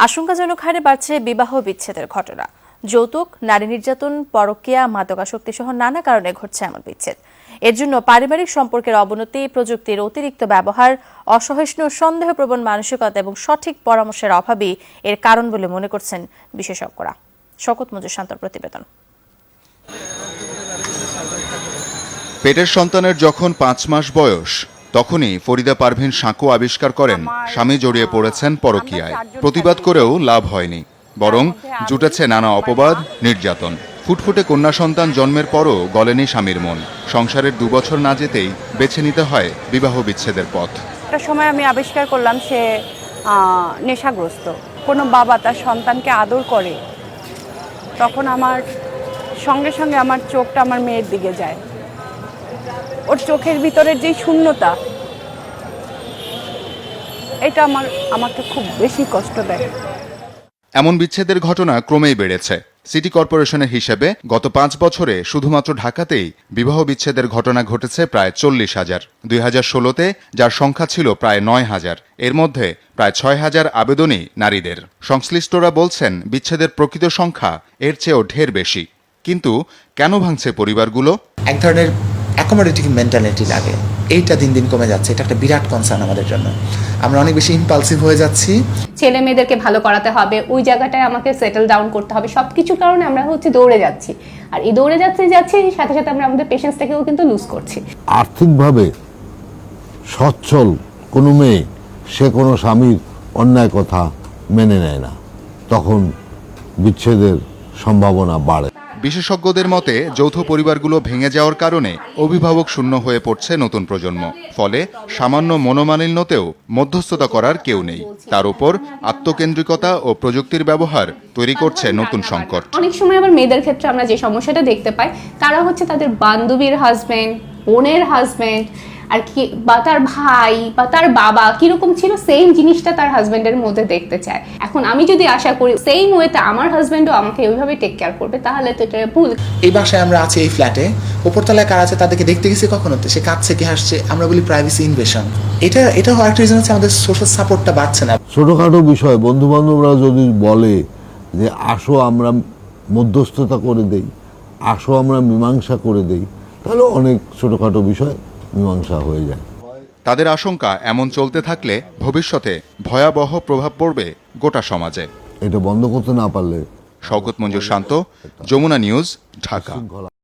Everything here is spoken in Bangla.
আশঙ্কাজনক হারে বাড়ছে বিবাহ বিচ্ছেদের ঘটনা। যৌতুক, নারী নির্যাতন, পরকীয়া, মাদকাসক্তি সহ নানা কারণে ঘটছে এমন বিচ্ছেদ। এর জন্য পারিবারিক সম্পর্কের অবনতি, প্রযুক্তির অতিরিক্ত ব্যবহার, অসহিষ্ণু সন্দেহপ্রবণ মানসিকতা এবং সঠিক পরামর্শের অভাবই এর কারণ বলে মনে করছেন বিশেষজ্ঞরা। শওকত মঞ্জুর শান্তর প্রতিবেদন। পেটের সন্তানের যখন 5 মাস বয়স, তখনই ফরিদা পারভিন সাঁকো আবিষ্কার করেন স্বামী জড়িয়ে পড়েছেন পরকীয়ায়। প্রতিবাদ করেও লাভ হয়নি, বরং জুটেছে নানা অপবাদ, নির্যাতন। ফুটফুটে কন্যা সন্তান জন্মের পরও গলেনি স্বামীর মন। সংসারের 2 বছর না যেতেই বেছে নিতে হয় বিবাহ বিচ্ছেদের পথ। একটা সময় আমি আবিষ্কার করলাম সে নেশাগ্রস্ত। কোনো বাবা তার সন্তানকে আদর করে, তখন আমার সঙ্গে সঙ্গে আমার চোখটা আমার মেয়ের দিকে যায়। ওর চোখের ভিতরের যে শূন্যতা, এটা আমাকে খুব বেশি কষ্ট দেয়। এমন বিচ্ছেদের ঘটনা ক্রমেই বেড়েছে। সিটি কর্পোরেশনের হিসেবে গত 5 বছরে শুধুমাত্র ঢাকাতেই বিবাহ বিচ্ছেদের ঘটনা ঘটেছে প্রায় 40,000। 2016-তে যার সংখ্যা ছিল প্রায় 9,000। এর মধ্যে প্রায় 6,000 আবেদনই নারীদের। সংশ্লিষ্টরা বলছেন বিচ্ছেদের প্রকৃত সংখ্যা এর চেয়েও ঢের বেশি। কিন্তু কেন ভাঙছে পরিবারগুলো? এক ধরনের অ্যাকোমোডেটিভ মেন্টালিটি লাগে, এইটা দিন দিন কমে যাচ্ছে। এটা একটা বিরাট কনসার্ন আমাদের জন্য। আমরা অনেক বেশি ইম্পালসিভ হয়ে যাচ্ছি। ছেলে মেয়েদেরকে ভালো করাতে হবে, ওই জায়গাটায় আমাকে সেটেল ডাউন করতে হবে, সবকিছুর কারণে আমরা দৌড়ে যাচ্ছি। আর এই দৌড়ে যাচ্ছি সাথে সাথে আমরা আমাদের পেশেন্সটাকেও কিন্তু লুজ করছি। আর্থিকভাবে সচ্ছল কোনো মেয়ে, সে কোনো স্বামীর অন্যায় কথা মেনে নেয় না, তখন বিচ্ছেদের সম্ভাবনা বাড়ে। বিশেষজ্ঞদের মতে যৌথ পরিবারগুলো ভেঙে যাওয়ার কারণে অভিভাবক শূন্য হয়ে পড়ছে নতুন প্রজন্ম। ফলে সামান্য মনোমালিন্যতেও মধ্যস্থতা করার কেউ নেই। তার উপর আত্মকেন্দ্রিকতা ও প্রযুক্তির ব্যবহার তৈরি করছে নতুন সংকট। অনেক সময় আবার মেয়েদের ক্ষেত্রে আমরা যে সমস্যাটা দেখতে পাই, তারা তাদের বান্ধবীর হাজবেন্ড, বোনের হাজবেন্ড আর কি, বা তার ভাই বা তার বাবা কিরকম ছিল, সেম জিনিসটা তার হাজবেন্ডের মধ্যে দেখতে চায়। এখন আমি যদি আশা করি সেম ওয়েতে আমার হাজবেন্ডও আমাকে ওইভাবে টেক কেয়ার করবে, তাহলে তো এটা ভুল। এই বাসায় আমরা আছি, এই ফ্ল্যাটে উপরতলায় কার আছে তাদেরকে দেখতে গেছি, কখনো সে কাঁদছে কি হাসছে, আমরা বলি প্রাইভেসি ইনভেশন। এটা হওয়ার একটা রিজন হচ্ছে আমাদের সোশ্যাল সাপোর্টটা বাড়ছে না। ছোটখাটো বিষয় বন্ধু বান্ধবরা যদি বলে যে আসো আমরা মধ্যস্থতা করে দেই, আসো আমরা মীমাংসা করে দেই, তাহলে অনেক ছোটখাটো বিষয় মীমাংসা হয়ে যায়। তাদের আশঙ্কা এমন চলতে থাকলে ভবিষ্যতে ভয়াবহ প্রভাব পড়বে গোটা সমাজে। এটা বন্ধ করতে না পারলে। শওকত মঞ্জুর শান্ত, যমুনা নিউজ, ঢাকা।